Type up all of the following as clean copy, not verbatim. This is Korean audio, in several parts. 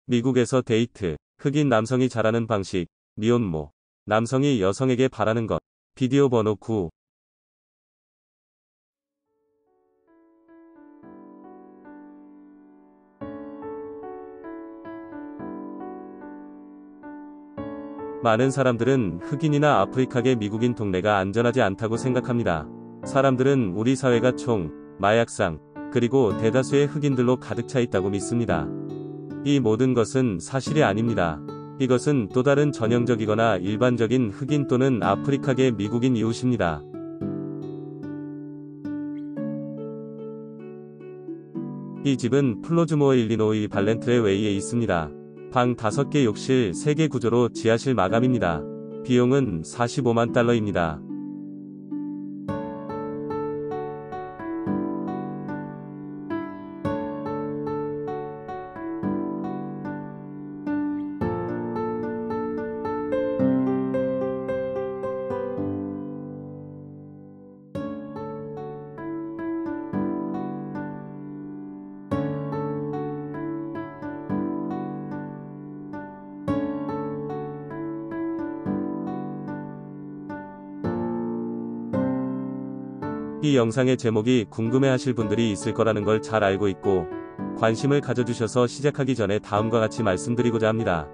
미국에서 데이트, 흑인 남성이 잘하는 방식, 미혼모, 남성이 여성에게 바라는 것, 비디오 번호 9. 많은 사람들은 흑인이나 아프리카계 미국인 동네가 안전하지 않다고 생각합니다. 사람들은 우리 사회가 총, 마약상, 그리고 대다수의 흑인들로 가득 차 있다고 믿습니다. 이 모든 것은 사실이 아닙니다. 이것은 또 다른 전형적이거나 일반적인 흑인 또는 아프리카계 미국인 이웃입니다. 이 집은 플로즈모어 일리노이 발렌트레 웨이에 있습니다. 방 5개 욕실 3개 구조로 지하실 마감입니다. 비용은 $45만. 이 영상의 제목이 궁금해하실 분들이 있을 거라는 걸 잘 알고 있고 관심을 가져주셔서 시작하기 전에 다음과 같이 말씀드리고자 합니다.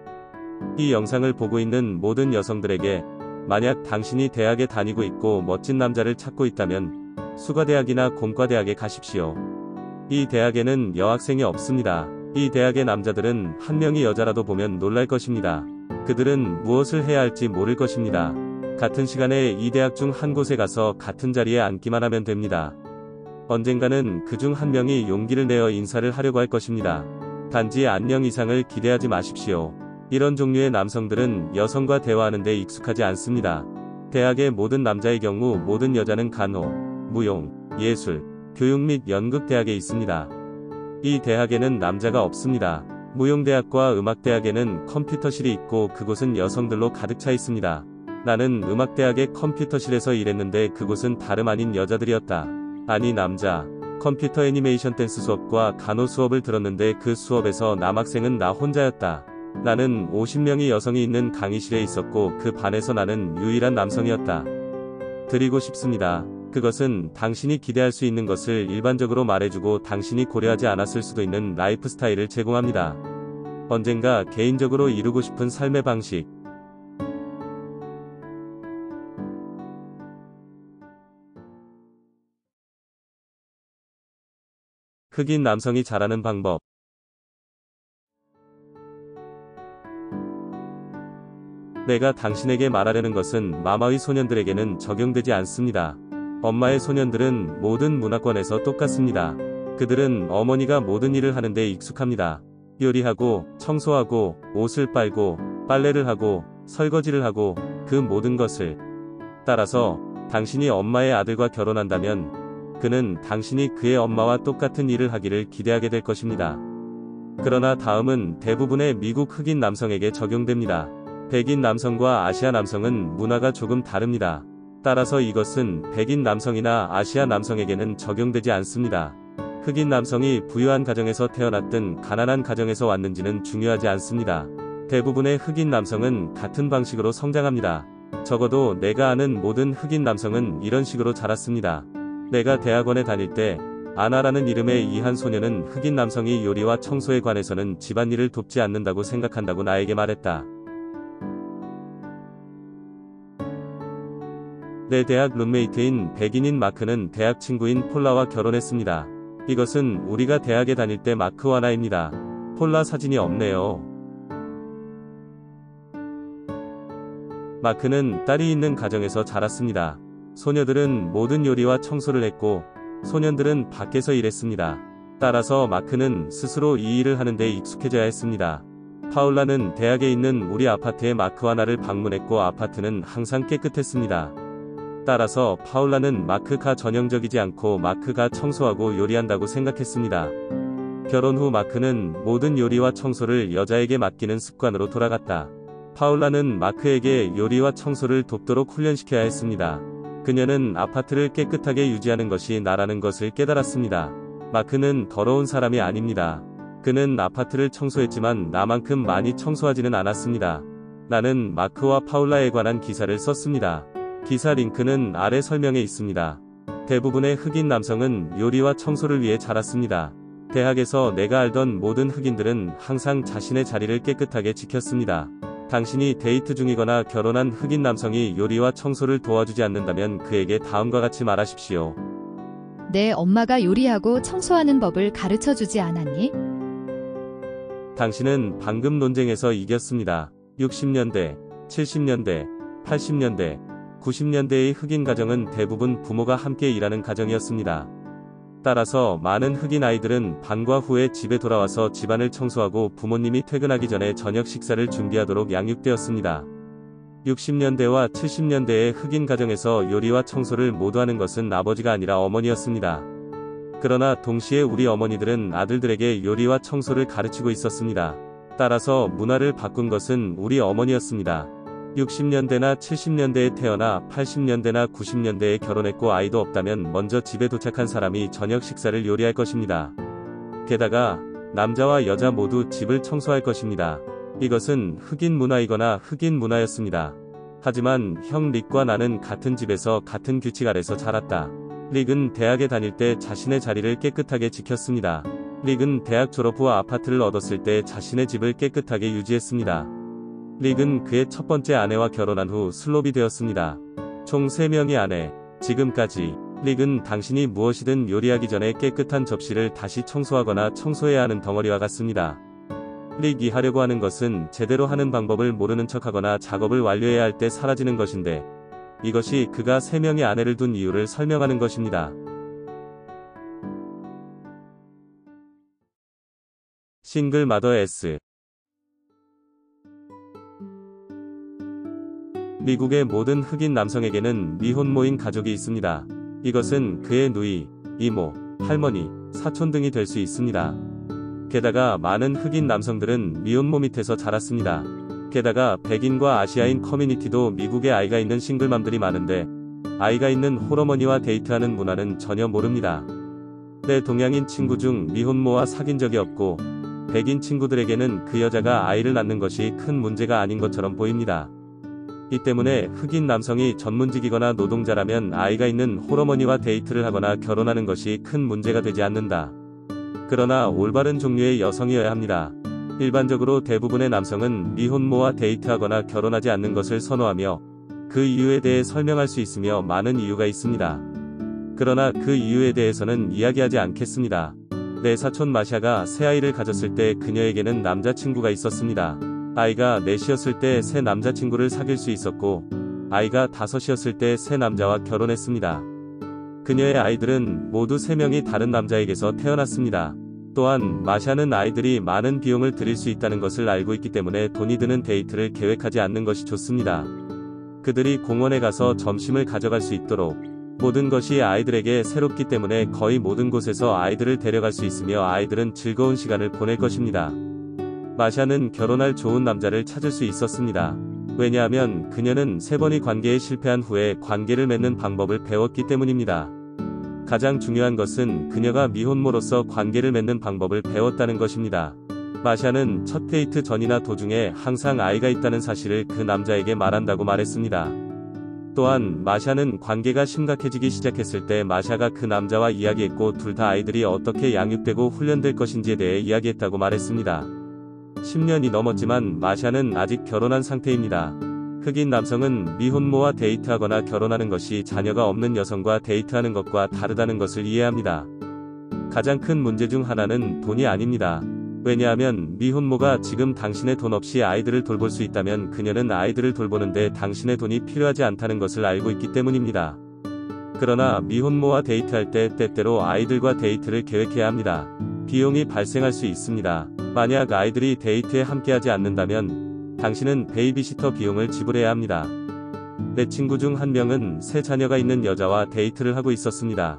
이 영상을 보고 있는 모든 여성들에게 만약 당신이 대학에 다니고 있고 멋진 남자를 찾고 있다면 수가대학이나 공과대학에 가십시오. 이 대학에는 여학생이 없습니다. 이 대학의 남자들은 한 명이 여자라도 보면 놀랄 것입니다. 그들은 무엇을 해야 할지 모를 것입니다. 같은 시간에 이 대학 중 한 곳에 가서 같은 자리에 앉기만 하면 됩니다. 언젠가는 그 중 한 명이 용기를 내어 인사를 하려고 할 것입니다. 단지 안녕 이상을 기대하지 마십시오. 이런 종류의 남성들은 여성과 대화하는 데 익숙하지 않습니다. 대학의 모든 남자의 경우 모든 여자는 간호, 무용, 예술, 교육 및 연극 대학에 있습니다. 이 대학에는 남자가 없습니다. 무용대학과 음악대학에는 컴퓨터실이 있고 그곳은 여성들로 가득 차 있습니다. 나는 음악대학의 컴퓨터실에서 일했는데 그곳은 다름 아닌 여자들이었다. 아니 남자. 컴퓨터 애니메이션 댄스 수업과 간호 수업을 들었는데 그 수업에서 남학생은 나 혼자였다. 나는 50명의 여성이 있는 강의실에 있었고 그 반에서 나는 유일한 남성이었다. 드리고 싶습니다. 그것은 당신이 기대할 수 있는 것을 일반적으로 말해주고 당신이 고려하지 않았을 수도 있는 라이프 스타일을 제공합니다. 언젠가 개인적으로 이루고 싶은 삶의 방식. 흑인 남성이 잘하는 방법. 내가 당신에게 말하려는 것은 마마의 소년들에게는 적용되지 않습니다. 엄마의 소년들은 모든 문화권에서 똑같습니다. 그들은 어머니가 모든 일을 하는데 익숙합니다. 요리하고, 청소하고, 옷을 빨고, 빨래를 하고, 설거지를 하고, 그 모든 것을. 따라서 당신이 엄마의 아들과 결혼한다면 그는 당신이 그의 엄마와 똑같은 일을 하기를 기대하게 될 것입니다. 그러나 다음은 대부분의 미국 흑인 남성에게 적용됩니다. 백인 남성과 아시아 남성은 문화가 조금 다릅니다. 따라서 이것은 백인 남성이나 아시아 남성에게는 적용되지 않습니다. 흑인 남성이 부유한 가정에서 태어났든 가난한 가정에서 왔는지는 중요하지 않습니다. 대부분의 흑인 남성은 같은 방식으로 성장합니다. 적어도 내가 아는 모든 흑인 남성은 이런 식으로 자랐습니다. 내가 대학원에 다닐 때 아나라는 이름의 이 한 소녀는 흑인 남성이 요리와 청소에 관해서는 집안일을 돕지 않는다고 생각한다고 나에게 말했다. 내 대학 룸메이트인 백인인 마크는 대학 친구인 폴라와 결혼했습니다. 이것은 우리가 대학에 다닐 때 마크와 나입니다. 폴라 사진이 없네요. 마크는 딸이 있는 가정에서 자랐습니다. 소녀들은 모든 요리와 청소를 했고 소년들은 밖에서 일했습니다. 따라서 마크는 스스로 이 일을 하는데 익숙해져야 했습니다. 파울라는 대학에 있는 우리 아파트에 마크와 나를 방문했고 아파트는 항상 깨끗했습니다. 따라서 파울라는 마크가 전형적이지 않고 마크가 청소하고 요리한다고 생각했습니다. 결혼 후 마크는 모든 요리와 청소를 여자에게 맡기는 습관으로 돌아갔다. 파울라는 마크에게 요리와 청소를 돕도록 훈련시켜야 했습니다. 그녀는 아파트를 깨끗하게 유지하는 것이 나라는 것을 깨달았습니다. 마크는 더러운 사람이 아닙니다. 그는 아파트를 청소했지만 나만큼 많이 청소하지는 않았습니다. 나는 마크와 파울라에 관한 기사를 썼습니다. 기사 링크는 아래 설명에 있습니다. 대부분의 흑인 남성은 요리와 청소를 위해 자랐습니다. 대학에서 내가 알던 모든 흑인들은 항상 자신의 자리를 깨끗하게 지켰습니다. 당신이 데이트 중이거나 결혼한 흑인 남성이 요리와 청소를 도와주지 않는다면 그에게 다음과 같이 말하십시오. 내 엄마가 요리하고 청소하는 법을 가르쳐 주지 않았니? 당신은 방금 논쟁에서 이겼습니다. 60년대, 70년대, 80년대, 90년대의 흑인 가정은 대부분 부모가 함께 일하는 가정이었습니다. 따라서 많은 흑인 아이들은 방과 후에 집에 돌아와서 집안을 청소하고 부모님이 퇴근하기 전에 저녁 식사를 준비하도록 양육되었습니다. 60년대와 70년대의 흑인 가정에서 요리와 청소를 모두 하는 것은 아버지가 아니라 어머니였습니다. 그러나 동시에 우리 어머니들은 아들들에게 요리와 청소를 가르치고 있었습니다. 따라서 문화를 바꾼 것은 우리 어머니였습니다. 60년대나 70년대에 태어나 80년대나 90년대에 결혼했고 아이도 없다면 먼저 집에 도착한 사람이 저녁 식사를 요리할 것입니다. 게다가 남자와 여자 모두 집을 청소할 것입니다. 이것은 흑인 문화이거나 흑인 문화였습니다. 하지만 형 릭과 나는 같은 집에서 같은 규칙 아래서 자랐다. 릭은 대학에 다닐 때 자신의 자리를 깨끗하게 지켰습니다. 릭은 대학 졸업 후 아파트를 얻었을 때 자신의 집을 깨끗하게 유지했습니다. 릭은 그의 첫 번째 아내와 결혼한 후 슬롭이 되었습니다. 총 3명의 아내. 지금까지 릭은 당신이 무엇이든 요리하기 전에 깨끗한 접시를 다시 청소하거나 청소해야 하는 덩어리와 같습니다. 릭이 하려고 하는 것은 제대로 하는 방법을 모르는 척하거나 작업을 완료해야 할 때 사라지는 것인데 이것이 그가 3명의 아내를 둔 이유를 설명하는 것입니다. 싱글 마더 S. 미국의 모든 흑인 남성에게는 미혼모인 가족이 있습니다. 이것은 그의 누이, 이모, 할머니, 사촌 등이 될 수 있습니다. 게다가 많은 흑인 남성들은 미혼모 밑에서 자랐습니다. 게다가 백인과 아시아인 커뮤니티도 미국에 아이가 있는 싱글맘들이 많은데 아이가 있는 홀어머니와 데이트하는 문화는 전혀 모릅니다. 내 동양인 친구 중 미혼모와 사귄 적이 없고 백인 친구들에게는 그 여자가 아이를 낳는 것이 큰 문제가 아닌 것처럼 보입니다. 이 때문에 흑인 남성이 전문직이거나 노동자라면 아이가 있는 홀어머니와 데이트를 하거나 결혼하는 것이 큰 문제가 되지 않는다. 그러나 올바른 종류의 여성이어야 합니다. 일반적으로 대부분의 남성은 미혼모와 데이트하거나 결혼하지 않는 것을 선호하며 그 이유에 대해 설명할 수 있으며 많은 이유가 있습니다. 그러나 그 이유에 대해서는 이야기하지 않겠습니다. 내 사촌 마샤가 새아이를 가졌을 때 그녀에게는 남자친구가 있었습니다. 아이가 4이었을 때 새 남자친구를 사귈 수 있었고 아이가 5이었을 때 새 남자와 결혼했습니다. 그녀의 아이들은 모두 3명이 다른 남자에게서 태어났습니다. 또한 마샤는 아이들이 많은 비용을 들일 수 있다는 것을 알고 있기 때문에 돈이 드는 데이트를 계획하지 않는 것이 좋습니다. 그들이 공원에 가서 점심을 가져갈 수 있도록 모든 것이 아이들에게 새롭기 때문에 거의 모든 곳에서 아이들을 데려갈 수 있으며 아이들은 즐거운 시간을 보낼 것입니다. 마샤는 결혼할 좋은 남자를 찾을 수 있었습니다. 왜냐하면 그녀는 3번의 관계에 실패한 후에 관계를 맺는 방법을 배웠기 때문입니다. 가장 중요한 것은 그녀가 미혼모로서 관계를 맺는 방법을 배웠다는 것입니다. 마샤는 첫 데이트 전이나 도중에 항상 아이가 있다는 사실을 그 남자에게 말한다고 말했습니다. 또한 마샤는 관계가 심각해지기 시작했을 때 마샤가 그 남자와 이야기했고 둘 다 아이들이 어떻게 양육되고 훈련될 것인지에 대해 이야기했다고 말했습니다. 10년이 넘었지만 마샤는 아직 결혼한 상태입니다. 흑인 남성은 미혼모와 데이트하거나 결혼하는 것이 자녀가 없는 여성과 데이트하는 것과 다르다는 것을 이해합니다. 가장 큰 문제 중 하나는 돈이 아닙니다. 왜냐하면 미혼모가 지금 당신의 돈 없이 아이들을 돌볼 수 있다면 그녀는 아이들을 돌보는데 당신의 돈이 필요하지 않다는 것을 알고 있기 때문입니다. 그러나 미혼모와 데이트할 때 때때로 아이들과 데이트를 계획해야 합니다. 비용이 발생할 수 있습니다. 만약 아이들이 데이트에 함께하지 않는다면 당신은 베이비시터 비용을 지불해야 합니다. 내 친구 중 한 명은 3자녀가 있는 여자와 데이트를 하고 있었습니다.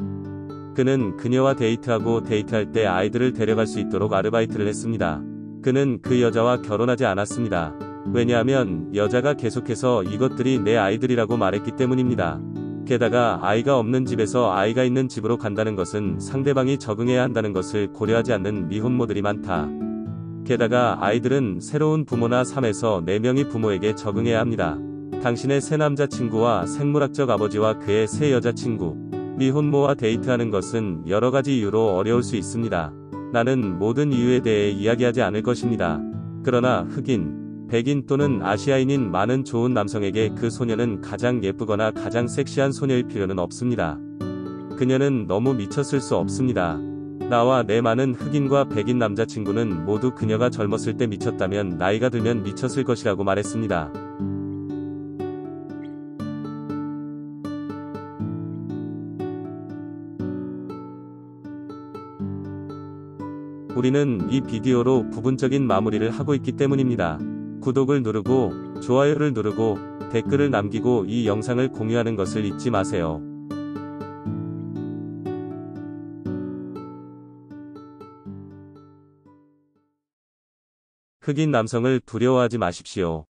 그는 그녀와 데이트하고 데이트할 때 아이들을 데려갈 수 있도록 아르바이트를 했습니다. 그는 그 여자와 결혼하지 않았습니다. 왜냐하면 여자가 계속해서 이것들이 내 아이들이라고 말했기 때문입니다. 게다가 아이가 없는 집에서 아이가 있는 집으로 간다는 것은 상대방이 적응해야 한다는 것을 고려하지 않는 미혼모들이 많다. 게다가 아이들은 새로운 부모나 삶에서 4명이 부모에게 적응해야 합니다. 당신의 새 남자친구와 생물학적 아버지와 그의 새 여자친구, 미혼모와 데이트하는 것은 여러 가지 이유로 어려울 수 있습니다. 나는 모든 이유에 대해 이야기하지 않을 것입니다. 그러나 흑인, 백인 또는 아시아인인 많은 좋은 남성에게 그 소녀는 가장 예쁘거나 가장 섹시한 소녀일 필요는 없습니다. 그녀는 너무 미쳤을 수 없습니다. 나와 내 많은 흑인과 백인 남자친구는 모두 그녀가 젊었을 때 미쳤다면 나이가 들면 미쳤을 것이라고 말했습니다. 우리는 이 비디오로 부분적인 마무리를 하고 있기 때문입니다. 구독을 누르고 좋아요를 누르고 댓글을 남기고 이 영상을 공유하는 것을 잊지 마세요. 흑인 남성을 두려워하지 마십시오.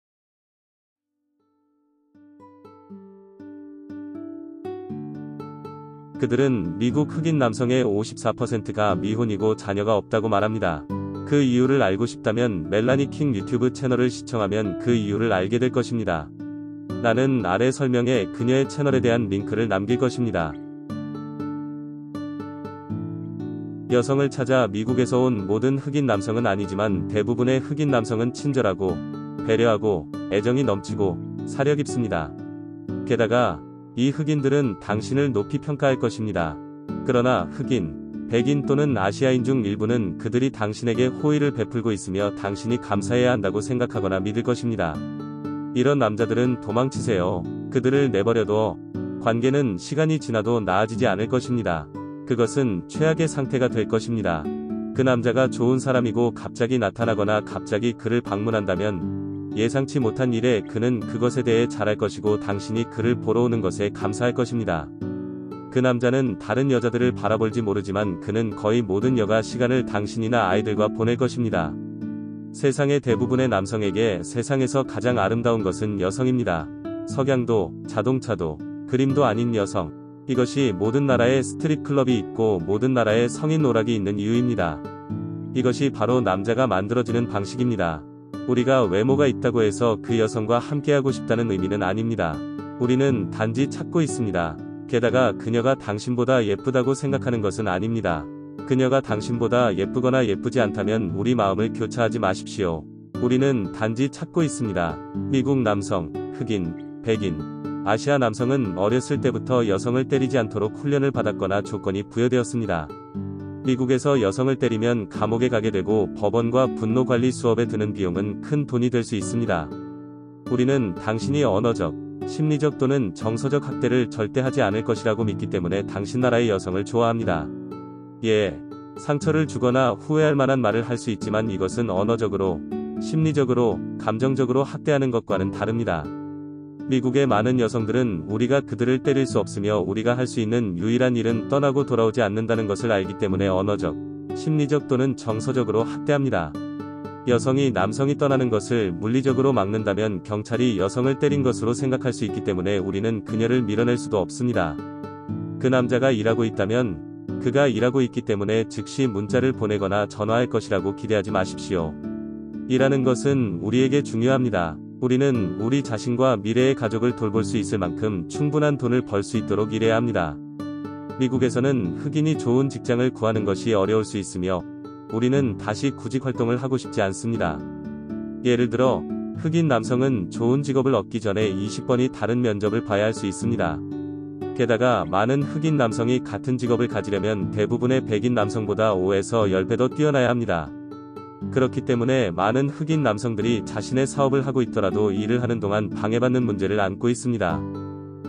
그들은 미국 흑인 남성의 54%가 미혼이고 자녀가 없다고 말합니다. 그 이유를 알고 싶다면 멜라니 킹 유튜브 채널을 시청하면 그 이유를 알게 될 것입니다. 나는 아래 설명에 그녀의 채널에 대한 링크를 남길 것입니다. 여성을 찾아 미국에서 온 모든 흑인 남성은 아니지만 대부분의 흑인 남성은 친절하고 배려하고 애정이 넘치고 사려 깊습니다. 게다가 이 흑인들은 당신을 높이 평가할 것입니다. 그러나 흑인, 백인 또는 아시아인 중 일부는 그들이 당신에게 호의를 베풀고 있으며 당신이 감사해야 한다고 생각하거나 믿을 것입니다. 이런 남자들은 도망치세요. 그들을 내버려둬. 관계는 시간이 지나도 나아지지 않을 것입니다. 그것은 최악의 상태가 될 것입니다. 그 남자가 좋은 사람이고 갑자기 나타나거나 갑자기 그를 방문한다면 예상치 못한 일에 그는 그것에 대해 잘할 것이고 당신이 그를 보러 오는 것에 감사할 것입니다. 그 남자는 다른 여자들을 바라볼지 모르지만 그는 거의 모든 여가 시간을 당신이나 아이들과 보낼 것입니다. 세상의 대부분의 남성에게 세상에서 가장 아름다운 것은 여성입니다. 석양도, 자동차도, 그림도 아닌 여성. 이것이 모든 나라에 스트릿 클럽이 있고 모든 나라에 성인 오락이 있는 이유입니다. 이것이 바로 남자가 만들어지는 방식입니다. 우리가 외모가 있다고 해서 그 여성과 함께하고 싶다는 의미는 아닙니다. 우리는 단지 찾고 있습니다. 게다가 그녀가 당신보다 예쁘다고 생각하는 것은 아닙니다. 그녀가 당신보다 예쁘거나 예쁘지 않다면 우리 마음을 교차하지 마십시오. 우리는 단지 찾고 있습니다. 미국 남성, 흑인, 백인, 아시아 남성은 어렸을 때부터 여성을 때리지 않도록 훈련을 받았거나 조건이 부여되었습니다. 미국에서 여성을 때리면 감옥에 가게 되고 법원과 분노관리 수업에 드는 비용은 큰 돈이 될 수 있습니다. 우리는 당신이 언어적, 심리적 또는 정서적 학대를 절대 하지 않을 것이라고 믿기 때문에 당신 나라의 여성을 좋아합니다. 예, 상처를 주거나 후회할 만한 말을 할 수 있지만 이것은 언어적으로, 심리적으로, 감정적으로 학대하는 것과는 다릅니다. 미국의 많은 여성들은 우리가 그들을 때릴 수 없으며 우리가 할 수 있는 유일한 일은 떠나고 돌아오지 않는다는 것을 알기 때문에 언어적, 심리적 또는 정서적으로 학대합니다. 여성이 남성이 떠나는 것을 물리적으로 막는다면 경찰이 여성을 때린 것으로 생각할 수 있기 때문에 우리는 그녀를 밀어낼 수도 없습니다. 그 남자가 일하고 있다면 그가 일하고 있기 때문에 즉시 문자를 보내거나 전화할 것이라고 기대하지 마십시오. 일하는 것은 우리에게 중요합니다. 우리는 우리 자신과 미래의 가족을 돌볼 수 있을 만큼 충분한 돈을 벌 수 있도록 일해야 합니다. 미국에서는 흑인이 좋은 직장을 구하는 것이 어려울 수 있으며 우리는 다시 구직 활동을 하고 싶지 않습니다. 예를 들어 흑인 남성은 좋은 직업을 얻기 전에 20번이 다른 면접을 봐야 할 수 있습니다. 게다가 많은 흑인 남성이 같은 직업을 가지려면 대부분의 백인 남성보다 5에서 10배 더 뛰어나야 합니다. 그렇기 때문에 많은 흑인 남성들이 자신의 사업을 하고 있더라도 일을 하는 동안 방해받는 문제를 안고 있습니다.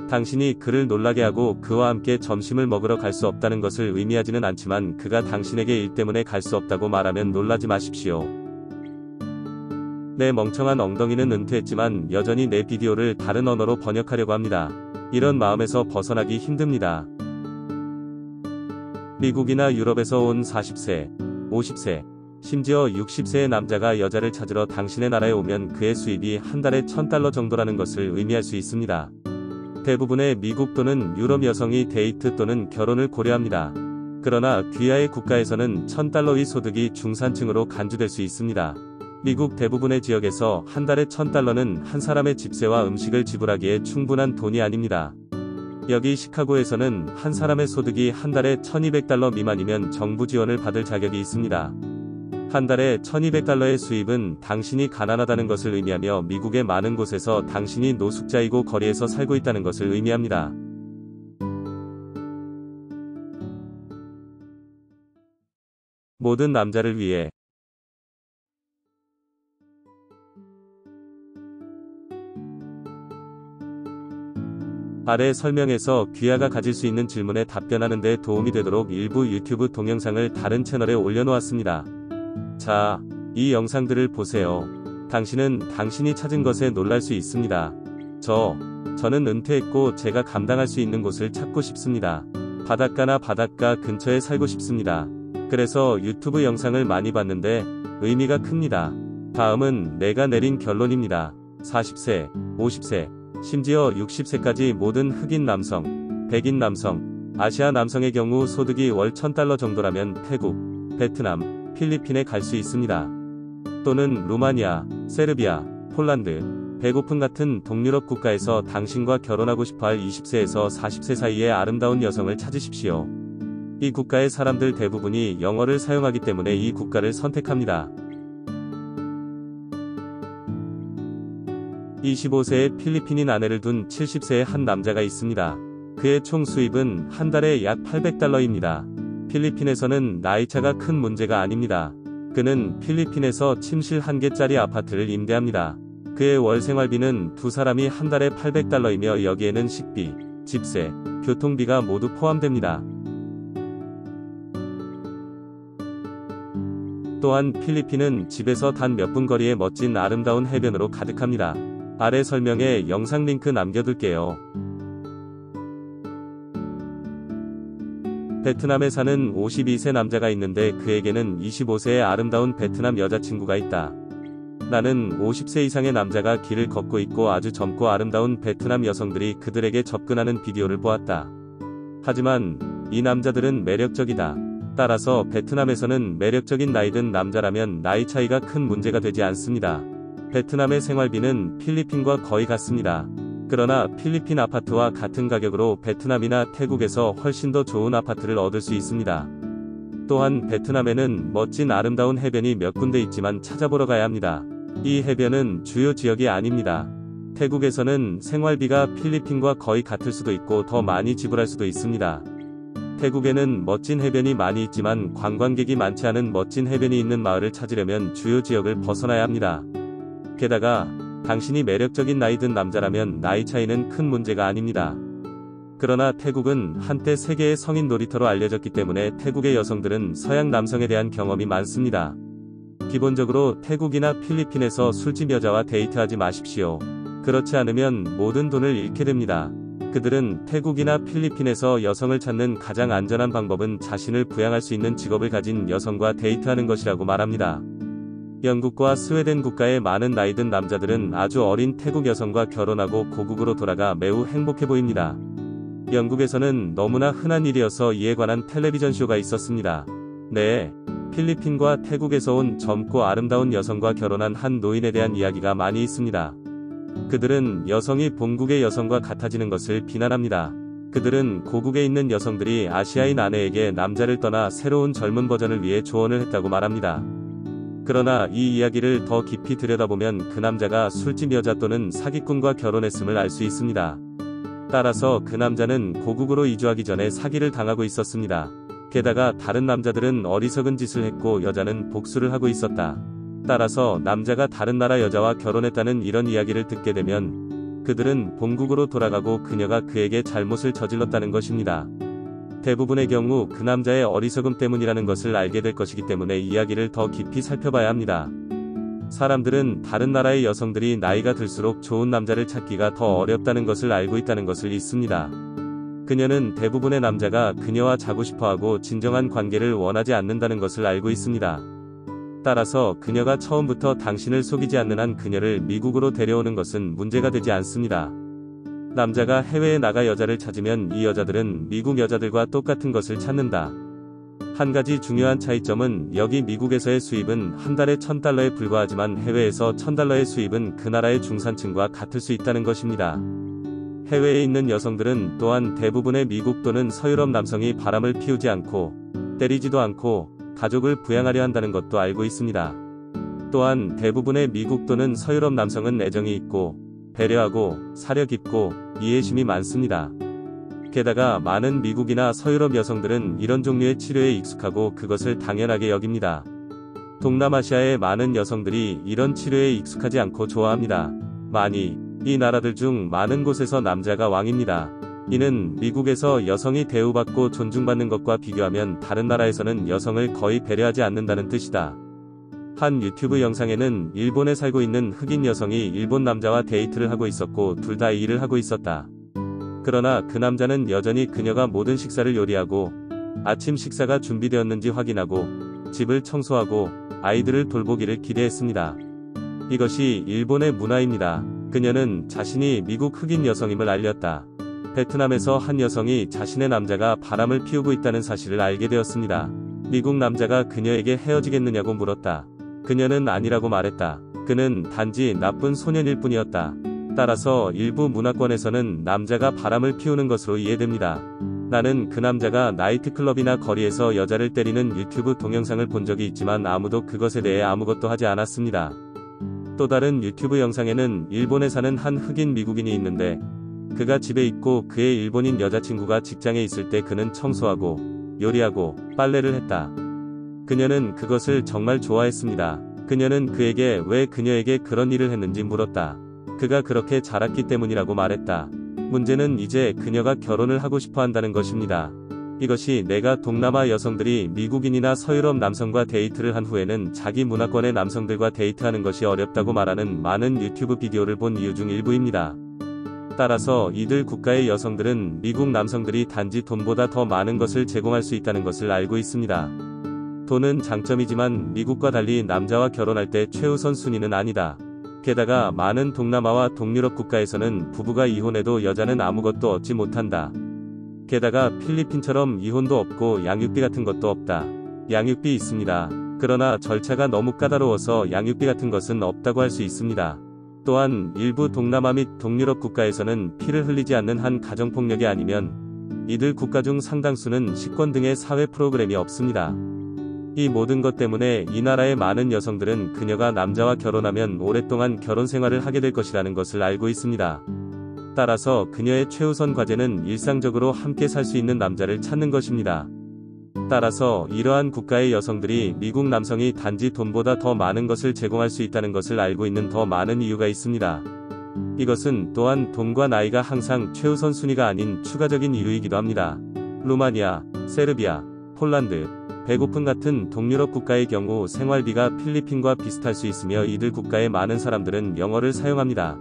당신이 그를 놀라게 하고 그와 함께 점심을 먹으러 갈 수 없다는 것을 의미하지는 않지만 그가 당신에게 일 때문에 갈 수 없다고 말하면 놀라지 마십시오. 내 멍청한 엉덩이는 은퇴했지만 여전히 내 비디오를 다른 언어로 번역하려고 합니다. 이런 마음에서 벗어나기 힘듭니다. 미국이나 유럽에서 온 40세, 50세, 심지어 60세의 남자가 여자를 찾으러 당신의 나라에 오면 그의 수입이 한 달에 $1000 정도라는 것을 의미할 수 있습니다. 대부분의 미국 또는 유럽 여성이 데이트 또는 결혼을 고려합니다. 그러나 귀하의 국가에서는 $1000의 소득이 중산층으로 간주될 수 있습니다. 미국 대부분의 지역에서 한 달에 $1000는 한 사람의 집세와 음식을 지불하기에 충분한 돈이 아닙니다. 여기 시카고에서는 한 사람의 소득이 한 달에 $1200 미만이면 정부 지원을 받을 자격이 있습니다. 한 달에 $1200의 수입은 당신이 가난하다는 것을 의미하며 미국의 많은 곳에서 당신이 노숙자이고 거리에서 살고 있다는 것을 의미합니다. 모든 남자를 위해 아래 설명에서 귀하가 가질 수 있는 질문에 답변하는 데 도움이 되도록 일부 유튜브 동영상을 다른 채널에 올려놓았습니다. 자, 이 영상들을 보세요. 당신은 당신이 찾은 것에 놀랄 수 있습니다. 저는 은퇴했고 제가 감당할 수 있는 곳을 찾고 싶습니다. 바닷가나 바닷가 근처에 살고 싶습니다. 그래서 유튜브 영상을 많이 봤는데 의미가 큽니다. 다음은 내가 내린 결론입니다. 40세, 50세, 심지어 60세까지 모든 흑인 남성, 백인 남성, 아시아 남성의 경우 소득이 월 $1000 정도라면 태국, 베트남, 필리핀에 갈 수 있습니다. 또는 루마니아, 세르비아, 폴란드, 배고픈 같은 동유럽 국가에서 당신과 결혼하고 싶어할 20세에서 40세 사이의 아름다운 여성을 찾으십시오. 이 국가의 사람들 대부분이 영어를 사용하기 때문에 이 국가를 선택합니다. 25세의 필리핀인 아내를 둔 70세의 한 남자가 있습니다. 그의 총 수입은 한 달에 약 $800입니다. 필리핀에서는 나이차가 큰 문제가 아닙니다. 그는 필리핀에서 침실 1개짜리 아파트를 임대합니다. 그의 월 생활비는 두 사람이 한 달에 $800이며 여기에는 식비, 집세, 교통비가 모두 포함됩니다. 또한 필리핀은 집에서 단 몇 분 거리의 멋진 아름다운 해변으로 가득합니다. 아래 설명에 영상 링크 남겨둘게요. 베트남에 사는 52세 남자가 있는데 그에게는 25세의 아름다운 베트남 여자친구가 있다. 나는 50세 이상의 남자가 길을 걷고 있고 아주 젊고 아름다운 베트남 여성들이 그들에게 접근하는 비디오를 보았다. 하지만 이 남자들은 매력적이다. 따라서 베트남에서는 매력적인 나이든 남자라면 나이 차이가 큰 문제가 되지 않습니다. 베트남의 생활비는 필리핀과 거의 같습니다. 그러나 필리핀 아파트와 같은 가격으로 베트남이나 태국에서 훨씬 더 좋은 아파트를 얻을 수 있습니다. 또한 베트남에는 멋진 아름다운 해변이 몇 군데 있지만 찾아보러 가야 합니다. 이 해변은 주요 지역이 아닙니다. 태국에서는 생활비가 필리핀과 거의 같을 수도 있고 더 많이 지불할 수도 있습니다. 태국에는 멋진 해변이 많이 있지만 관광객이 많지 않은 멋진 해변이 있는 마을을 찾으려면 주요 지역을 벗어나야 합니다. 게다가 당신이 매력적인 나이든 남자라면 나이 차이는 큰 문제가 아닙니다. 그러나 태국은 한때 세계의 성인 놀이터로 알려졌기 때문에 태국의 여성들은 서양 남성에 대한 경험이 많습니다. 기본적으로 태국이나 필리핀에서 술집 여자와 데이트하지 마십시오. 그렇지 않으면 모든 돈을 잃게 됩니다. 그들은 태국이나 필리핀에서 여성을 찾는 가장 안전한 방법은 자신을 부양할 수 있는 직업을 가진 여성과 데이트하는 것이라고 말합니다. 영국과 스웨덴 국가의 많은 나이든 남자들은 아주 어린 태국 여성과 결혼하고 고국으로 돌아가 매우 행복해 보입니다. 영국에서는 너무나 흔한 일이어서 이에 관한 텔레비전 쇼가 있었습니다. 네, 필리핀과 태국에서 온 젊고 아름다운 여성과 결혼한 한 노인에 대한 이야기가 많이 있습니다. 그들은 여성이 본국의 여성과 같아지는 것을 비난합니다. 그들은 고국에 있는 여성들이 아시아인 아내에게 남자를 떠나 새로운 젊은 버전을 위해 조언을 했다고 말합니다. 그러나 이 이야기를 더 깊이 들여다보면 그 남자가 술집 여자 또는 사기꾼과 결혼했음을 알 수 있습니다. 따라서 그 남자는 고국으로 이주하기 전에 사기를 당하고 있었습니다. 게다가 다른 남자들은 어리석은 짓을 했고 여자는 복수를 하고 있었다. 따라서 남자가 다른 나라 여자와 결혼했다는 이런 이야기를 듣게 되면 그들은 본국으로 돌아가고 그녀가 그에게 잘못을 저질렀다는 것입니다. 대부분의 경우 그 남자의 어리석음 때문이라는 것을 알게 될 것이기 때문에 이야기를 더 깊이 살펴봐야 합니다. 사람들은 다른 나라의 여성들이 나이가 들수록 좋은 남자를 찾기가 더 어렵다는 것을 알고 있다는 것을 잊습니다. 그녀는 대부분의 남자가 그녀와 자고 싶어하고 진정한 관계를 원하지 않는다는 것을 알고 있습니다. 따라서 그녀가 처음부터 당신을 속이지 않는 한 그녀를 미국으로 데려오는 것은 문제가 되지 않습니다. 남자가 해외에 나가 여자를 찾으면 이 여자들은 미국 여자들과 똑같은 것을 찾는다. 한 가지 중요한 차이점은 여기 미국에서의 수입은 한 달에 $1,000에 불과하지만 해외에서 $1,000의 수입은 그 나라의 중산층과 같을 수 있다는 것입니다. 해외에 있는 여성들은 또한 대부분의 미국 또는 서유럽 남성이 바람을 피우지 않고 때리지도 않고 가족을 부양하려 한다는 것도 알고 있습니다. 또한 대부분의 미국 또는 서유럽 남성은 애정이 있고 배려하고 사려 깊고 이해심이 많습니다. 게다가 많은 미국이나 서유럽 여성들은 이런 종류의 치료에 익숙하고 그것을 당연하게 여깁니다. 동남아시아의 많은 여성들이 이런 치료에 익숙하지 않고 좋아합니다. 이 나라들 중 많은 곳에서 남자가 왕입니다. 이는 미국에서 여성이 대우받고 존중받는 것과 비교하면 다른 나라에서는 여성을 거의 배려하지 않는다는 뜻이다. 한 유튜브 영상에는 일본에 살고 있는 흑인 여성이 일본 남자와 데이트를 하고 있었고 둘 다 일을 하고 있었다. 그러나 그 남자는 여전히 그녀가 모든 식사를 요리하고 아침 식사가 준비되었는지 확인하고 집을 청소하고 아이들을 돌보기를 기대했습니다. 이것이 일본의 문화입니다. 그녀는 자신이 미국 흑인 여성임을 알렸다. 베트남에서 한 여성이 자신의 남자가 바람을 피우고 있다는 사실을 알게 되었습니다. 미국 남자가 그녀에게 헤어지겠느냐고 물었다. 그녀는 아니라고 말했다. 그는 단지 나쁜 소년일 뿐이었다. 따라서 일부 문화권에서는 남자가 바람을 피우는 것으로 이해됩니다. 나는 그 남자가 나이트클럽이나 거리에서 여자를 때리는 유튜브 동영상을 본 적이 있지만 아무도 그것에 대해 아무것도 하지 않았습니다. 또 다른 유튜브 영상에는 일본에 사는 한 흑인 미국인이 있는데 그가 집에 있고 그의 일본인 여자친구가 직장에 있을 때 그는 청소하고 요리하고 빨래를 했다. 그녀는 그것을 정말 좋아했습니다. 그녀는 그에게 왜 그녀에게 그런 일을 했는지 물었다. 그가 그렇게 자랐기 때문이라고 말했다. 문제는 이제 그녀가 결혼을 하고 싶어 한다는 것입니다. 이것이 내가 동남아 여성들이 미국인이나 서유럽 남성과 데이트를 한 후에는 자기 문화권의 남성들과 데이트하는 것이 어렵다고 말하는 많은 유튜브 비디오를 본 이유 중 일부입니다. 따라서 이들 국가의 여성들은 미국 남성들이 단지 돈보다 더 많은 것을 제공할 수 있다는 것을 알고 있습니다. 돈은 장점이지만 미국과 달리 남자와 결혼할 때 최우선 순위는 아니다. 게다가 많은 동남아와 동유럽 국가에서는 부부가 이혼해도 여자는 아무것도 얻지 못한다. 게다가 필리핀처럼 이혼도 없고 양육비 같은 것도 없다. 양육비 있습니다. 그러나 절차가 너무 까다로워서 양육비 같은 것은 없다고 할 수 있습니다. 또한 일부 동남아 및 동유럽 국가에서는 피를 흘리지 않는 한 가정폭력이 아니면 이들 국가 중 상당수는 식권 등의 사회 프로그램이 없습니다. 이 모든 것 때문에 이 나라의 많은 여성들은 그녀가 남자와 결혼하면 오랫동안 결혼 생활을 하게 될 것이라는 것을 알고 있습니다. 따라서 그녀의 최우선 과제는 일상적으로 함께 살 수 있는 남자를 찾는 것입니다. 따라서 이러한 국가의 여성들이 미국 남성이 단지 돈보다 더 많은 것을 제공할 수 있다는 것을 알고 있는 더 많은 이유가 있습니다. 이것은 또한 돈과 나이가 항상 최우선 순위가 아닌 추가적인 이유이기도 합니다. 루마니아, 세르비아, 폴란드, 배고픔 같은 동유럽 국가의 경우 생활비가 필리핀과 비슷할 수 있으며 이들 국가의 많은 사람들은 영어를 사용합니다.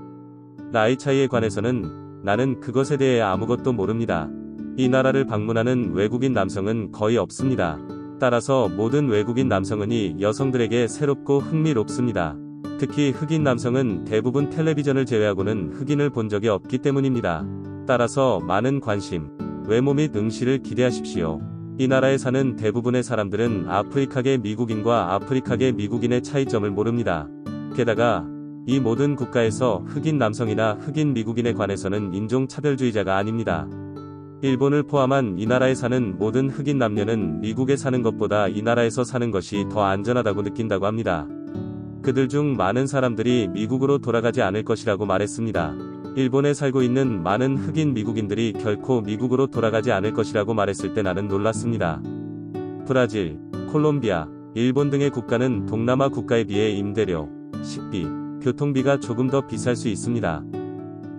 나이 차이에 관해서는 나는 그것에 대해 아무것도 모릅니다. 이 나라를 방문하는 외국인 남성은 거의 없습니다. 따라서 모든 외국인 남성은 이 여성들에게 새롭고 흥미롭습니다. 특히 흑인 남성은 대부분 텔레비전을 제외하고는 흑인을 본 적이 없기 때문입니다. 따라서 많은 관심, 외모 및 응시를 기대하십시오. 이 나라에 사는 대부분의 사람들은 아프리카계 미국인과 아프리카계 미국인의 차이점을 모릅니다. 게다가 이 모든 국가에서 흑인 남성이나 흑인 미국인에 관해서는 인종차별주의자가 아닙니다. 일본을 포함한 이 나라에 사는 모든 흑인 남녀는 미국에 사는 것보다 이 나라에서 사는 것이 더 안전하다고 느낀다고 합니다. 그들 중 많은 사람들이 미국으로 돌아가지 않을 것이라고 말했습니다. 일본에 살고 있는 많은 흑인 미국인들이 결코 미국으로 돌아가지 않을 것이라고 말했을 때 나는 놀랐습니다. 브라질, 콜롬비아, 일본 등의 국가는 동남아 국가에 비해 임대료, 식비, 교통비가 조금 더 비쌀 수 있습니다.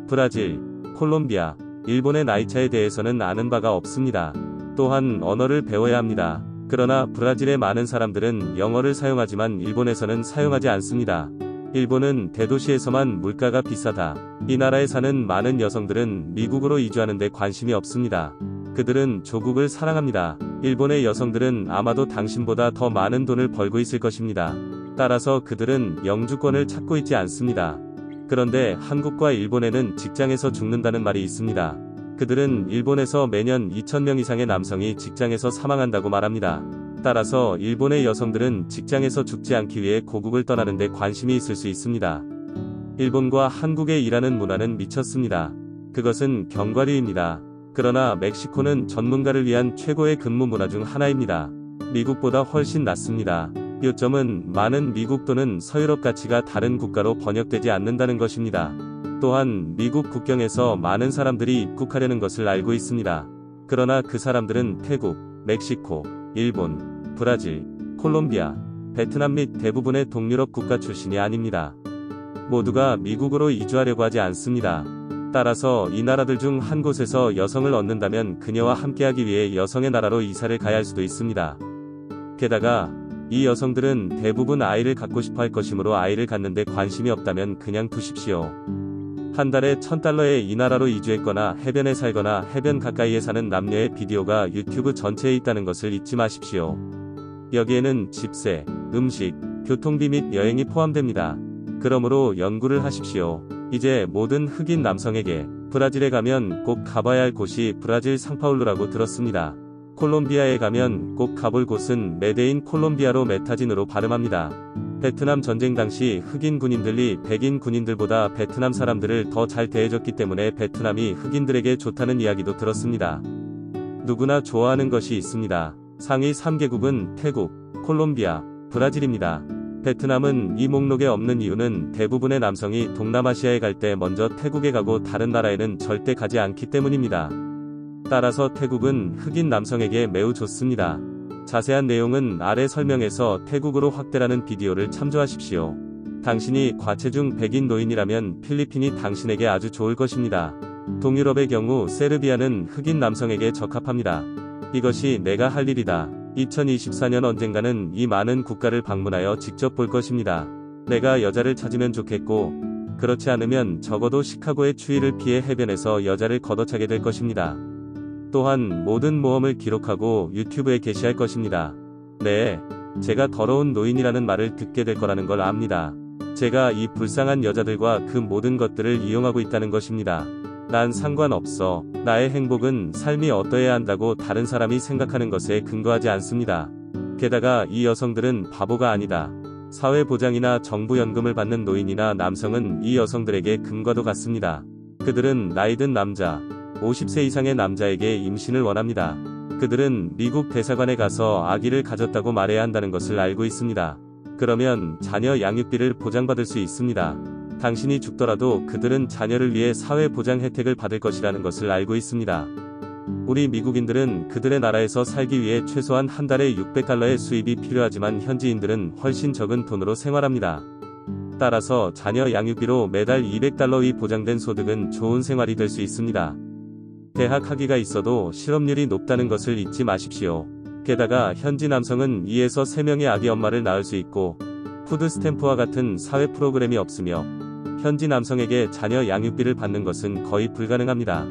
브라질, 콜롬비아, 일본의 나이차에 대해서는 아는 바가 없습니다. 또한 언어를 배워야 합니다. 그러나 브라질의 많은 사람들은 영어를 사용하지만 일본에서는 사용하지 않습니다. 일본은 대도시에서만 물가가 비싸다. 이 나라에 사는 많은 여성들은 미국으로 이주하는 데 관심이 없습니다. 그들은 조국을 사랑합니다. 일본의 여성들은 아마도 당신보다 더 많은 돈을 벌고 있을 것입니다. 따라서 그들은 영주권을 찾고 있지 않습니다. 그런데 한국과 일본에는 직장에서 죽는다는 말이 있습니다. 그들은 일본에서 매년 2,000명 이상의 남성이 직장에서 사망한다고 말합니다. 따라서 일본의 여성들은 직장에서 죽지 않기 위해 고국을 떠나는 데 관심이 있을 수 있습니다. 일본과 한국의 일하는 문화는 미쳤습니다. 그것은 경과류입니다. 그러나 멕시코는 전문가를 위한 최고의 근무 문화 중 하나입니다. 미국보다 훨씬 낫습니다. 요점은 많은 미국 또는 서유럽 가치가 다른 국가로 번역되지 않는다는 것입니다. 또한 미국 국경에서 많은 사람들이 입국하려는 것을 알고 있습니다. 그러나 그 사람들은 태국, 멕시코, 일본, 브라질, 콜롬비아, 베트남 및 대부분의 동유럽 국가 출신이 아닙니다. 모두가 미국으로 이주하려고 하지 않습니다. 따라서 이 나라들 중 한 곳에서 여성을 얻는다면 그녀와 함께하기 위해 여성의 나라로 이사를 가야 할 수도 있습니다. 게다가 이 여성들은 대부분 아이를 갖고 싶어 할 것이므로 아이를 갖는데 관심이 없다면 그냥 두십시오. 한 달에 $1,000에 이 나라로 이주했거나 해변에 살거나 해변 가까이에 사는 남녀의 비디오가 유튜브 전체에 있다는 것을 잊지 마십시오. 여기에는 집세, 음식, 교통비 및 여행이 포함됩니다. 그러므로 연구를 하십시오. 이제 모든 흑인 남성에게 브라질에 가면 꼭 가봐야 할 곳이 브라질 상파울루라고 들었습니다. 콜롬비아에 가면 꼭 가볼 곳은 메데인 콜롬비아로 메타진으로 발음합니다. 베트남 전쟁 당시 흑인 군인들이 백인 군인들보다 베트남 사람들을 더 잘 대해줬기 때문에 베트남이 흑인들에게 좋다는 이야기도 들었습니다. 누구나 좋아하는 것이 있습니다. 상위 3개국은 태국, 콜롬비아, 브라질입니다. 베트남은 이 목록에 없는 이유는 대부분의 남성이 동남아시아에 갈 때 먼저 태국에 가고 다른 나라에는 절대 가지 않기 때문입니다. 따라서 태국은 흑인 남성에게 매우 좋습니다. 자세한 내용은 아래 설명에서 태국으로 확대라는 비디오를 참조하십시오. 당신이 과체중 백인 노인이라면 필리핀이 당신에게 아주 좋을 것입니다. 동유럽의 경우 세르비아는 흑인 남성에게 적합합니다. 이것이 내가 할 일이다. 2024년 언젠가는 이 많은 국가를 방문하여 직접 볼 것입니다. 내가 여자를 찾으면 좋겠고, 그렇지 않으면 적어도 시카고의 추위를 피해 해변에서 여자를 걷어차게 될 것입니다. 또한 모든 모험을 기록하고 유튜브에 게시할 것입니다. 네, 제가 더러운 노인이라는 말을 듣게 될 거라는 걸 압니다. 제가 이 불쌍한 여자들과 그 모든 것들을 이용하고 있다는 것입니다. 난 상관없어. 나의 행복은 삶이 어떠해야 한다고 다른 사람이 생각하는 것에 근거하지 않습니다. 게다가 이 여성들은 바보가 아니다. 사회보장이나 정부연금을 받는 노인이나 남성은 이 여성들에게 금과도 같습니다. 그들은 나이든 남자, 50세 이상의 남자에게 임신을 원합니다. 그들은 미국 대사관에 가서 아기를 가졌다고 말해야 한다는 것을 알고 있습니다. 그러면 자녀 양육비를 보장받을 수 있습니다. 당신이 죽더라도 그들은 자녀를 위해 사회보장 혜택을 받을 것이라는 것을 알고 있습니다. 우리 미국인들은 그들의 나라에서 살기 위해 최소한 한 달에 $600의 수입이 필요하지만 현지인들은 훨씬 적은 돈으로 생활합니다. 따라서 자녀 양육비로 매달 $200이 보장된 소득은 좋은 생활이 될 수 있습니다. 대학 학위가 있어도 실업률이 높다는 것을 잊지 마십시오. 게다가 현지 남성은 2에서 3명의 아기 엄마를 낳을 수 있고 푸드 스탬프와 같은 사회 프로그램이 없으며 현지 남성에게 자녀 양육비를 받는 것은 거의 불가능합니다.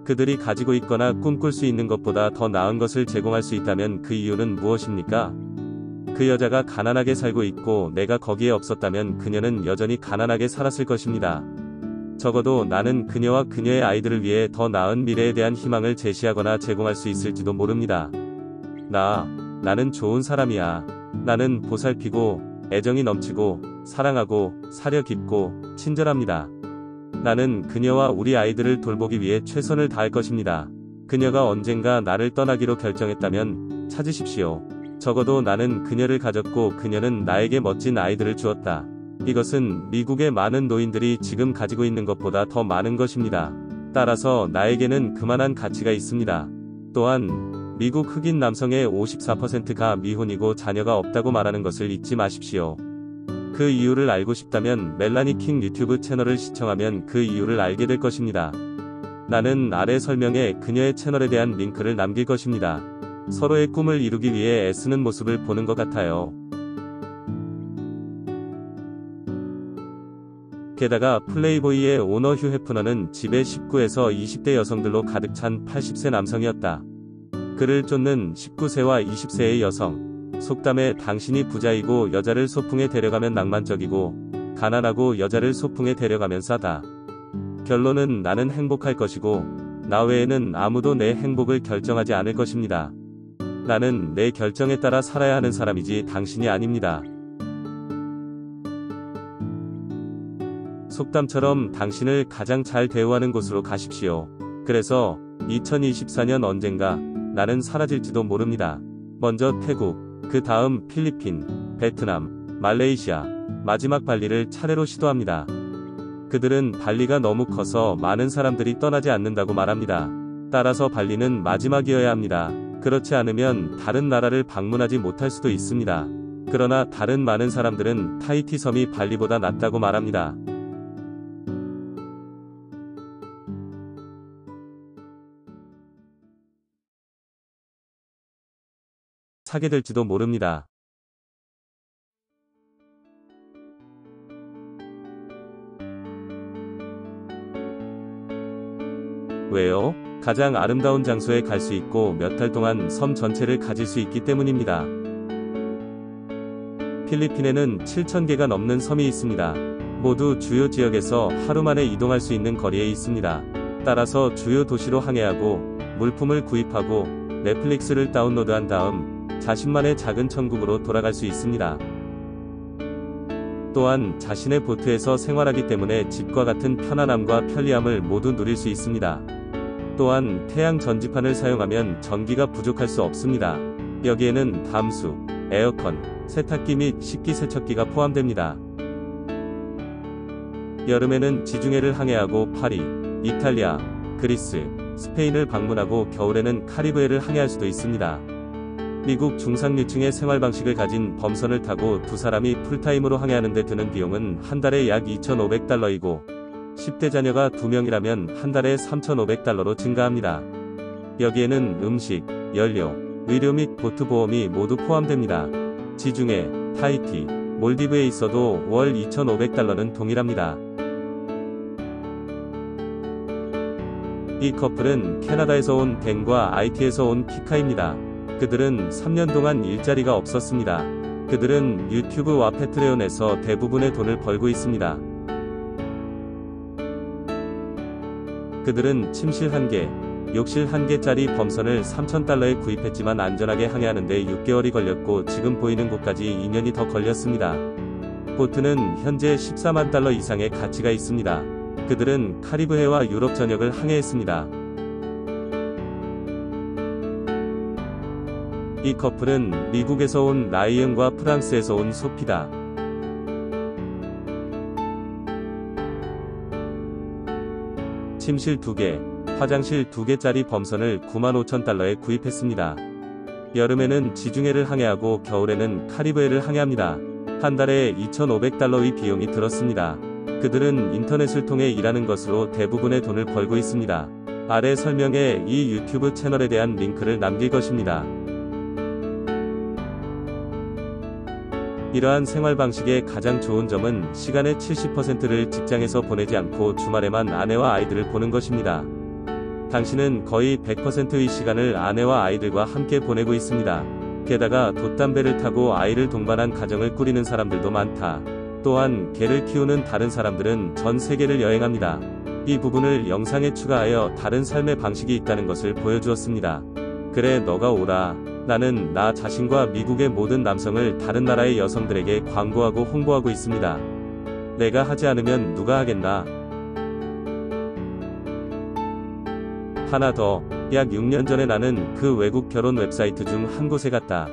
그들이 가지고 있거나 꿈꿀 수 있는 것보다 더 나은 것을 제공할 수 있다면 그 이유는 무엇입니까? 그 여자가 가난하게 살고 있고 내가 거기에 없었다면 그녀는 여전히 가난하게 살았을 것입니다. 적어도 나는 그녀와 그녀의 아이들을 위해 더 나은 미래에 대한 희망을 제시하거나 제공할 수 있을지도 모릅니다. 나는 좋은 사람이야. 나는 보살피고 애정이 넘치고 사랑하고 사려 깊고 친절합니다. 나는 그녀와 우리 아이들을 돌보기 위해 최선을 다할 것입니다. 그녀가 언젠가 나를 떠나기로 결정했다면 찾으십시오. 적어도 나는 그녀를 가졌고 그녀는 나에게 멋진 아이들을 주었다. 이것은 미국의 많은 노인들이 지금 가지고 있는 것보다 더 많은 것입니다. 따라서 나에게는 그만한 가치가 있습니다. 또한 미국 흑인 남성의 54%가 미혼이고 자녀가 없다고 말하는 것을 잊지 마십시오. 그 이유를 알고 싶다면 멜라니 킹 유튜브 채널을 시청하면 그 이유를 알게 될 것입니다. 나는 아래 설명에 그녀의 채널에 대한 링크를 남길 것입니다. 서로의 꿈을 이루기 위해 애쓰는 모습을 보는 것 같아요. 게다가 플레이보이의 오너 휴 해프너는 집에 19에서 20대 여성들로 가득 찬 80세 남성이었다. 그를 쫓는 19세와 20세의 여성. 속담에 당신이 부자이고 여자를 소풍에 데려가면 낭만적이고 가난하고 여자를 소풍에 데려가면 싸다. 결론은 나는 행복할 것이고 나 외에는 아무도 내 행복을 결정하지 않을 것입니다. 나는 내 결정에 따라 살아야 하는 사람이지 당신이 아닙니다. 속담처럼 당신을 가장 잘 대우하는 곳으로 가십시오. 그래서 2024년 언젠가 나는 사라질지도 모릅니다. 먼저 태국, 그 다음 필리핀, 베트남, 말레이시아, 마지막 발리를 차례로 시도합니다. 그들은 발리가 너무 커서 많은 사람들이 떠나지 않는다고 말합니다. 따라서 발리는 마지막이어야 합니다. 그렇지 않으면 다른 나라를 방문하지 못할 수도 있습니다. 그러나 다른 많은 사람들은 타히티 섬이 발리보다 낫다고 말합니다. 사게 될지도 모릅니다. 왜요? 가장 아름다운 장소에 갈 수 있고 몇 달 동안 섬 전체를 가질 수 있기 때문입니다. 필리핀에는 7,000개가 넘는 섬이 있습니다. 모두 주요 지역에서 하루 만에 이동할 수 있는 거리에 있습니다. 따라서 주요 도시로 항해하고 물품을 구입하고 넷플릭스를 다운로드한 다음 자신만의 작은 천국으로 돌아갈 수 있습니다. 또한 자신의 보트에서 생활하기 때문에 집과 같은 편안함과 편리함을 모두 누릴 수 있습니다. 또한 태양 전지판을 사용하면 전기가 부족할 수 없습니다. 여기에는 담수, 에어컨, 세탁기 및 식기세척기가 포함됩니다. 여름에는 지중해를 항해하고 파리, 이탈리아, 그리스, 스페인을 방문하고 겨울에는 카리브해를 항해할 수도 있습니다. 미국 중상류층의 생활 방식을 가진 범선을 타고 두 사람이 풀타임으로 항해하는 데 드는 비용은 한 달에 약 2,500달러이고 10대 자녀가 2명이라면 한 달에 3,500달러로 증가합니다. 여기에는 음식, 연료, 의료 및 보트 보험이 모두 포함됩니다. 지중해, 타히티, 몰디브에 있어도 월 2,500달러는 동일합니다. 이 커플은 캐나다에서 온 댄과 IT에서 온 키카입니다. 그들은 3년 동안 일자리가 없었습니다. 그들은 유튜브와 패트레온에서 대부분의 돈을 벌고 있습니다. 그들은 침실 1개, 욕실 1개짜리 범선을 3,000달러에 구입했지만 안전하게 항해하는데 6개월이 걸렸고 지금 보이는 곳까지 2년이 더 걸렸습니다. 보트는 현재 14만 달러 이상의 가치가 있습니다. 그들은 카리브해와 유럽 전역을 항해했습니다. 이 커플은 미국에서 온 라이언과 프랑스에서 온 소피다. 침실 2개, 화장실 2개짜리 범선을 95,000달러에 구입했습니다. 여름에는 지중해를 항해하고 겨울에는 카리브해를 항해합니다. 한 달에 2,500달러의 비용이 들었습니다. 그들은 인터넷을 통해 일하는 것으로 대부분의 돈을 벌고 있습니다. 아래 설명에 이 유튜브 채널에 대한 링크를 남길 것입니다. 이러한 생활 방식의 가장 좋은 점은 시간의 70%를 직장에서 보내지 않고 주말에만 아내와 아이들을 보는 것입니다. 당신은 거의 100%의 시간을 아내와 아이들과 함께 보내고 있습니다. 게다가 돛담배를 타고 아이를 동반한 가정을 꾸리는 사람들도 많다. 또한 개를 키우는 다른 사람들은 전 세계를 여행합니다. 이 부분을 영상에 추가하여 다른 삶의 방식이 있다는 것을 보여주었습니다. 그래, 너가 오라. 나는 나 자신과 미국의 모든 남성을 다른 나라의 여성들에게 광고하고 홍보하고 있습니다. 내가 하지 않으면 누가 하겠나? 하나 더, 약 6년 전에 나는 그 외국 결혼 웹사이트 중 한 곳에 갔다.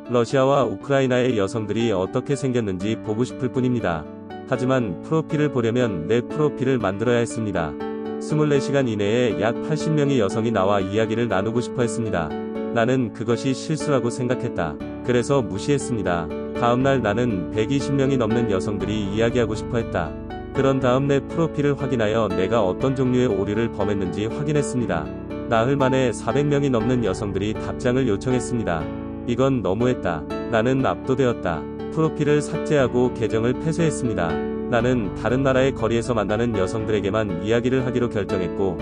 러시아와 우크라이나의 여성들이 어떻게 생겼는지 보고 싶을 뿐입니다. 하지만 프로필을 보려면 내 프로필을 만들어야 했습니다. 24시간 이내에 약 80명의 여성이 나와 이야기를 나누고 싶어 했습니다. 나는 그것이 실수라고 생각했다. 그래서 무시했습니다. 다음날 나는 120명이 넘는 여성들이 이야기하고 싶어 했다. 그런 다음 내 프로필을 확인하여 내가 어떤 종류의 오류를 범했는지 확인했습니다. 나흘 만에 400명이 넘는 여성들이 답장을 요청했습니다. 이건 너무했다. 나는 압도되었다. 프로필을 삭제하고 계정을 폐쇄했습니다. 나는 다른 나라의 거리에서 만나는 여성들에게만 이야기를 하기로 결정했고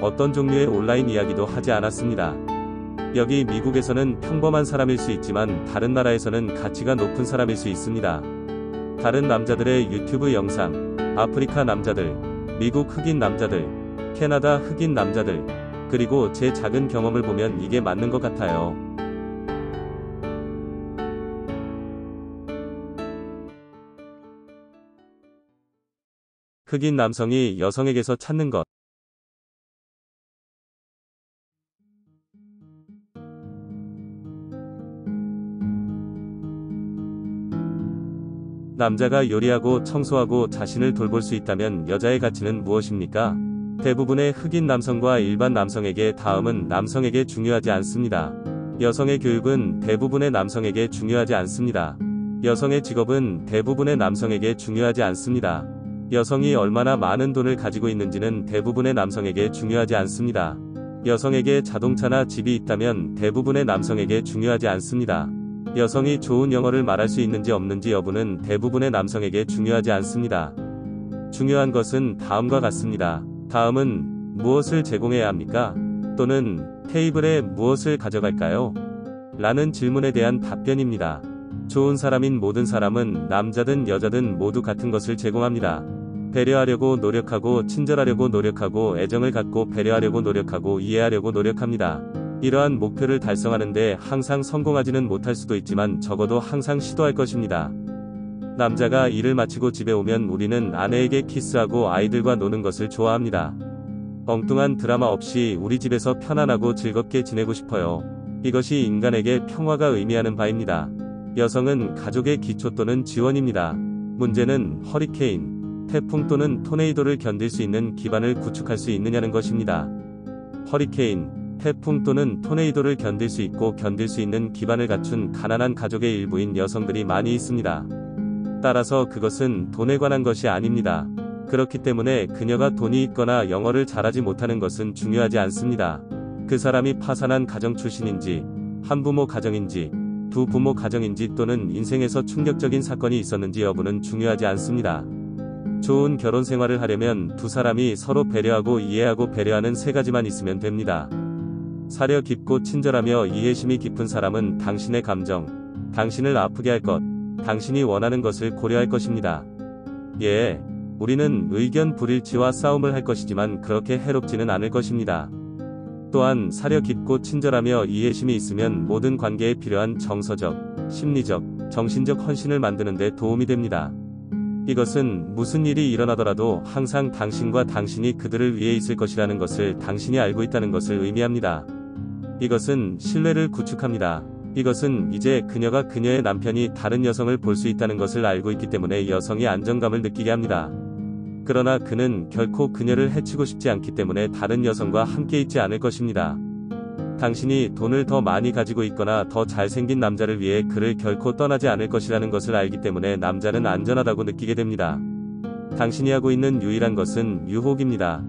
어떤 종류의 온라인 이야기도 하지 않았습니다. 여기 미국에서는 평범한 사람일 수 있지만 다른 나라에서는 가치가 높은 사람일 수 있습니다. 다른 남자들의 유튜브 영상, 아프리카 남자들, 미국 흑인 남자들, 캐나다 흑인 남자들, 그리고 제 작은 경험을 보면 이게 맞는 것 같아요. 흑인 남성이 여성에게서 찾는 것. 남자가 요리하고 청소하고 자신을 돌볼 수 있다면 여자의 가치는 무엇입니까? 대부분의 흑인 남성과 일반 남성에게 다음은 남성에게 중요하지 않습니다. 여성의 교육은 대부분의 남성에게 중요하지 않습니다. 여성의 직업은 대부분의 남성에게 중요하지 않습니다. 여성이 얼마나 많은 돈을 가지고 있는지는 대부분의 남성에게 중요하지 않습니다. 여성에게 자동차나 집이 있다면 대부분의 남성에게 중요하지 않습니다. 여성이 좋은 영어를 말할 수 있는지 없는지 여부는 대부분의 남성에게 중요하지 않습니다. 중요한 것은 다음과 같습니다. 다음은 무엇을 제공해야 합니까? 또는 테이블에 무엇을 가져갈까요? 라는 질문에 대한 답변입니다. 좋은 사람인 모든 사람은 남자든 여자든 모두 같은 것을 제공합니다. 배려하려고 노력하고 친절하려고 노력하고 애정을 갖고 배려하려고 노력하고 이해하려고 노력합니다. 이러한 목표를 달성하는데 항상 성공하지는 못할 수도 있지만 적어도 항상 시도할 것입니다. 남자가 일을 마치고 집에 오면 우리는 아내에게 키스하고 아이들과 노는 것을 좋아합니다. 엉뚱한 드라마 없이 우리 집에서 편안하고 즐겁게 지내고 싶어요. 이것이 인간에게 평화가 의미하는 바입니다. 여성은 가족의 기초 또는 지원입니다. 문제는 허리케인, 태풍 또는 토네이도를 견딜 수 있는 기반을 구축할 수 있느냐는 것입니다. 허리케인, 태풍 또는 토네이도를 견딜 수 있고 견딜 수 있는 기반을 갖춘 가난한 가족의 일부인 여성들이 많이 있습니다. 따라서 그것은 돈에 관한 것이 아닙니다. 그렇기 때문에 그녀가 돈이 있거나 영어를 잘하지 못하는 것은 중요하지 않습니다. 그 사람이 파산한 가정 출신인지, 한부모 가정인지, 두 부모 가정인지 또는 인생에서 충격적인 사건이 있었는지 여부는 중요하지 않습니다. 좋은 결혼 생활을 하려면 두 사람이 서로 배려하고 이해하고 배려하는 세 가지만 있으면 됩니다. 사려 깊고 친절하며 이해심이 깊은 사람은 당신의 감정, 당신을 아프게 할 것, 당신이 원하는 것을 고려할 것입니다. 예, 우리는 의견 불일치와 싸움을 할 것이지만 그렇게 해롭지는 않을 것입니다. 또한 사려 깊고 친절하며 이해심이 있으면 모든 관계에 필요한 정서적, 심리적, 정신적 헌신을 만드는 데 도움이 됩니다. 이것은 무슨 일이 일어나더라도 항상 당신과 당신이 그들을 위해 있을 것이라는 것을 당신이 알고 있다는 것을 의미합니다. 이것은 신뢰를 구축합니다. 이것은 이제 그녀가 그녀의 남편이 다른 여성을 볼 수 있다는 것을 알고 있기 때문에 여성이 안정감을 느끼게 합니다. 그러나 그는 결코 그녀를 해치고 싶지 않기 때문에 다른 여성과 함께 있지 않을 것입니다. 당신이 돈을 더 많이 가지고 있거나 더 잘생긴 남자를 위해 그를 결코 떠나지 않을 것이라는 것을 알기 때문에 남자는 안전하다고 느끼게 됩니다. 당신이 하고 있는 유일한 것은 유혹입니다.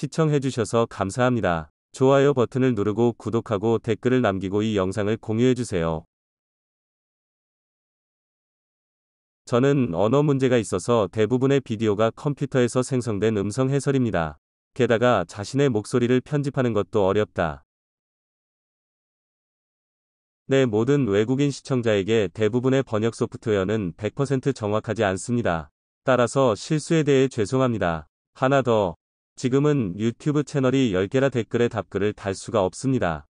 시청해주셔서 감사합니다. 좋아요 버튼을 누르고 구독하고 댓글을 남기고 이 영상을 공유해주세요. 저는 언어 문제가 있어서 대부분의 비디오가 컴퓨터에서 생성된 음성 해설입니다. 게다가 자신의 목소리를 편집하는 것도 어렵다. 내 모든 외국인 시청자에게 대부분의 번역 소프트웨어는 100% 정확하지 않습니다. 따라서 실수에 대해 죄송합니다. 하나 더. 지금은 유튜브 채널이 10개라 댓글에 답글을 달 수가 없습니다.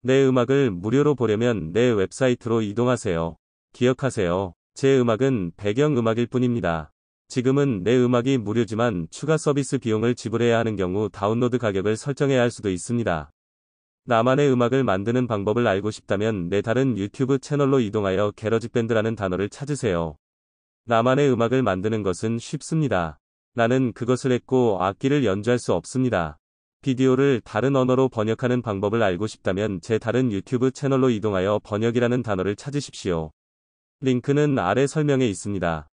내 음악을 무료로 보려면 내 웹사이트로 이동하세요. 기억하세요. 제 음악은 배경음악일 뿐입니다. 지금은 내 음악이 무료지만 추가 서비스 비용을 지불해야 하는 경우 다운로드 가격을 설정해야 할 수도 있습니다. 나만의 음악을 만드는 방법을 알고 싶다면 내 다른 유튜브 채널로 이동하여 게러지밴드라는 단어를 찾으세요. 나만의 음악을 만드는 것은 쉽습니다. 나는 그것을 했고 악기를 연주할 수 없습니다. 비디오를 다른 언어로 번역하는 방법을 알고 싶다면 제 다른 유튜브 채널로 이동하여 번역이라는 단어를 찾으십시오. 링크는 아래 설명에 있습니다.